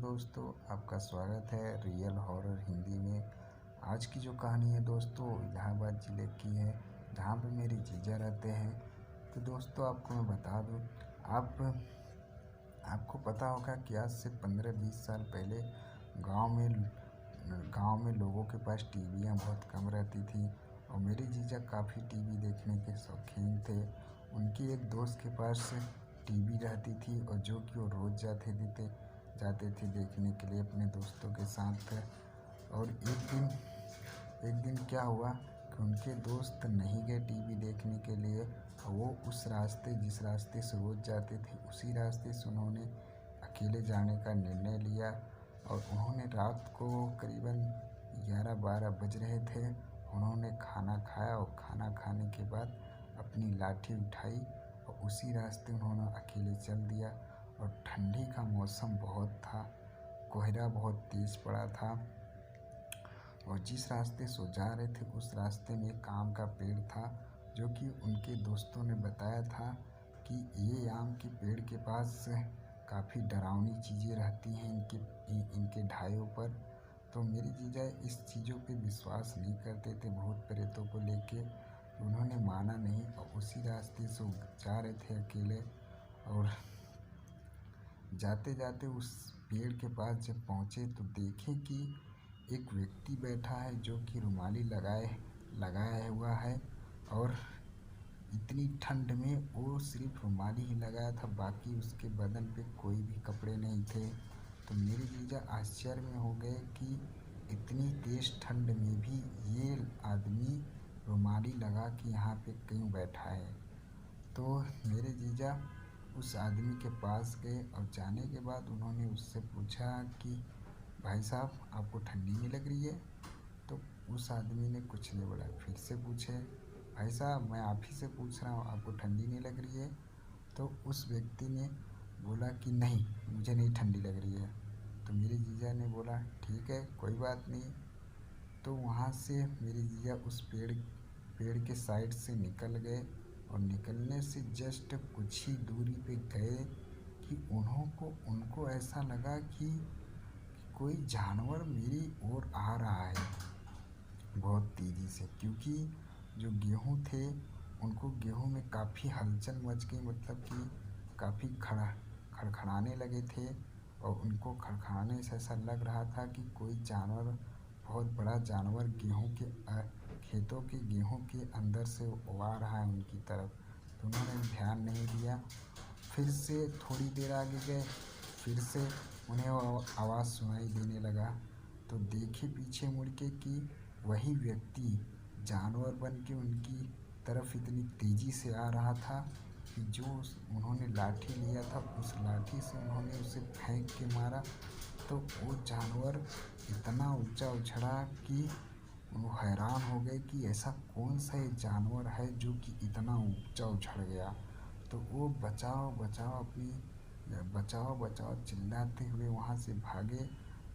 दोस्तों, आपका स्वागत है रियल हॉरर हिंदी में। आज की जो कहानी है दोस्तों, इलाहाबाद ज़िले की है, जहाँ पे मेरे जीजा रहते हैं। तो दोस्तों आपको मैं बता दूँ, आपको पता होगा कि आज से 15-20 साल पहले गांव में लोगों के पास टीवियाँ बहुत कम रहती थी और मेरे जीजा काफ़ी टीवी देखने के शौकीन थे। उनकी एक दोस्त के पास टीवी रहती थी और जो कि वो रोज़ जाते थे देखने के लिए अपने दोस्तों के साथ। और एक दिन क्या हुआ कि उनके दोस्त नहीं गए टीवी देखने के लिए और वो जिस रास्ते से रोज़ जाते थे उसी रास्ते से उन्होंने अकेले जाने का निर्णय लिया। और उन्होंने रात को करीबन 11-12 बज रहे थे। उन्होंने खाना खाया और खाना खाने के बाद अपनी लाठी उठाई और उसी रास्ते उन्होंने अकेले चल दिया। और ठंडी का मौसम बहुत था, कोहरा बहुत तेज़ पड़ा था और जिस रास्ते से जा रहे थे उस रास्ते में एक आम का पेड़ था, जो कि उनके दोस्तों ने बताया था कि ये आम के पेड़ के पास काफ़ी डरावनी चीज़ें रहती हैं इनके ढाइयों पर। तो मेरे जीजा इस चीज़ों पे विश्वास नहीं करते थे, भूत प्रेतों को लेके। उन्होंने माना नहीं और उसी रास्ते से जा रहे थे अकेले। और जाते जाते उस पेड़ के पास जब पहुँचे तो देखे कि एक व्यक्ति बैठा है जो कि रुमाली लगाया हुआ है। और इतनी ठंड में वो सिर्फ रुमाली ही लगाया था, बाकी उसके बदन पे कोई भी कपड़े नहीं थे। तो मेरे जीजा आश्चर्य में हो गए कि इतनी तेज़ ठंड में भी ये आदमी रुमाली लगा के यहाँ पे क्यों बैठा है। तो मेरे जीजा उस आदमी के पास गए और जाने के बाद उन्होंने उससे पूछा कि भाई साहब, आपको ठंडी नहीं लग रही है? तो उस आदमी ने कुछ नहीं बोला। फिर से पूछे, भाई साहब मैं आप ही से पूछ रहा हूँ, आपको ठंडी नहीं लग रही है? तो उस व्यक्ति ने बोला कि नहीं, मुझे नहीं ठंडी लग रही है। तो मेरे जीजा ने बोला ठीक है, कोई बात नहीं। तो वहाँ से मेरे जीजा उस पेड़ के साइड से निकल गए और निकलने से जस्ट कुछ ही दूरी पे गए कि उनको ऐसा लगा कि कोई जानवर मेरी ओर आ रहा है बहुत तेज़ी से। क्योंकि जो गेहूँ थे उनको गेहूँ में काफ़ी हलचल मच गई, मतलब कि काफ़ी खड़खड़ाने लगे थे। और उनको खड़खड़ाने से ऐसा लग रहा था कि कोई जानवर, बहुत बड़ा जानवर खेतों के गेहूँ के अंदर से आ रहा है उनकी तरफ। तो उन्होंने ध्यान नहीं दिया। फिर से थोड़ी देर आगे गए, फिर से उन्हें आवाज़ सुनाई देने लगा। तो देखे पीछे मुड़ के कि वही व्यक्ति जानवर बन के उनकी तरफ इतनी तेज़ी से आ रहा था कि जो उन्होंने लाठी लिया था उस लाठी से उन्होंने उसे फेंक के मारा। तो वो जानवर इतना ऊंचा उछला कि वो हैरान हो गए कि ऐसा कौन सा ये जानवर है जो कि इतना ऊंचा उछल गया। तो वो बचाओ बचाओ चिल्लाते हुए वहाँ से भागे।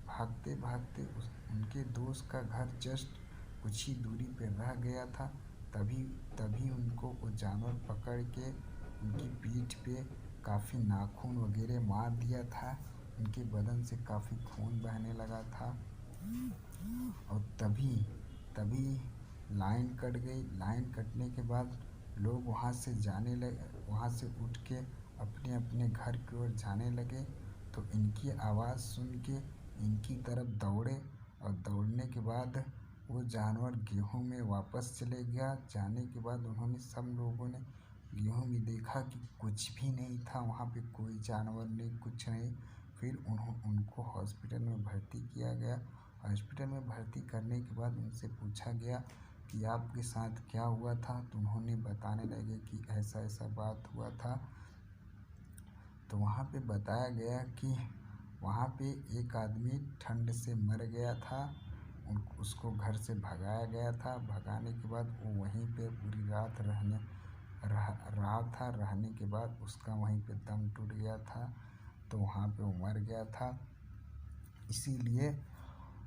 भागते भागते उनके दोस्त का घर जस्ट कुछ ही दूरी पे रह गया था। तभी उनको वो जानवर पकड़ के उनकी पीठ पे काफ़ी नाखून वगैरह मार दिया था। उनके बदन से काफ़ी खून बहने लगा था। और तभी लाइन कट गई। लाइन कटने के बाद लोग वहाँ से उठ के अपने अपने घर की ओर जाने लगे। तो इनकी आवाज़ सुन के इनकी तरफ दौड़े और दौड़ने के बाद वो जानवर गेहूं में वापस चले गया। जाने के बाद उन्होंने, सब लोगों ने गेहूं में देखा कि कुछ भी नहीं था, वहाँ पे कोई जानवर नहीं, कुछ नहीं। फिर उनको हॉस्पिटल में भर्ती किया गया। हॉस्पिटल में भर्ती करने के बाद उनसे पूछा गया कि आपके साथ क्या हुआ था। तो उन्होंने बताने लगे कि ऐसा ऐसा बात हुआ था। तो वहाँ पे बताया गया कि वहाँ पे एक आदमी ठंड से मर गया था, उसको घर से भगाया गया था। भगाने के बाद वो वहीं पे पूरी रात रहा था। रहने के बाद उसका वहीं पे दम टूट गया था, तो वहाँ पे वो मर गया था। इसीलिए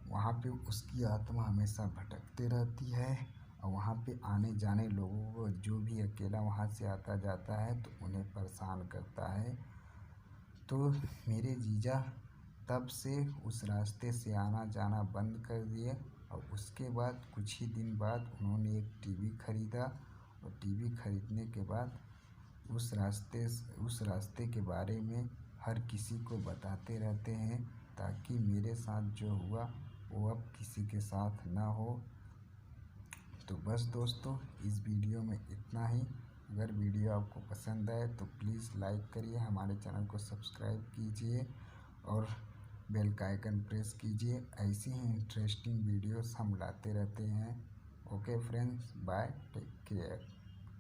वहाँ पे उसकी आत्मा हमेशा भटकते रहती है और वहाँ पे आने जाने लोगों को, जो भी अकेला वहाँ से आता जाता है तो उन्हें परेशान करता है। तो मेरे जीजा तब से उस रास्ते से आना जाना बंद कर दिए। और उसके बाद कुछ ही दिन बाद उन्होंने एक टीवी खरीदा और टीवी खरीदने के बाद उस रास्ते के बारे में हर किसी को बताते रहते हैं, ताकि मेरे साथ जो हुआ वो अब किसी के साथ ना हो। तो बस दोस्तों, इस वीडियो में इतना ही। अगर वीडियो आपको पसंद आए तो प्लीज़ लाइक करिए, हमारे चैनल को सब्सक्राइब कीजिए और बेल का आइकन प्रेस कीजिए। ऐसी ही इंटरेस्टिंग वीडियोस हम लाते रहते हैं। Okay friends, bye, take care.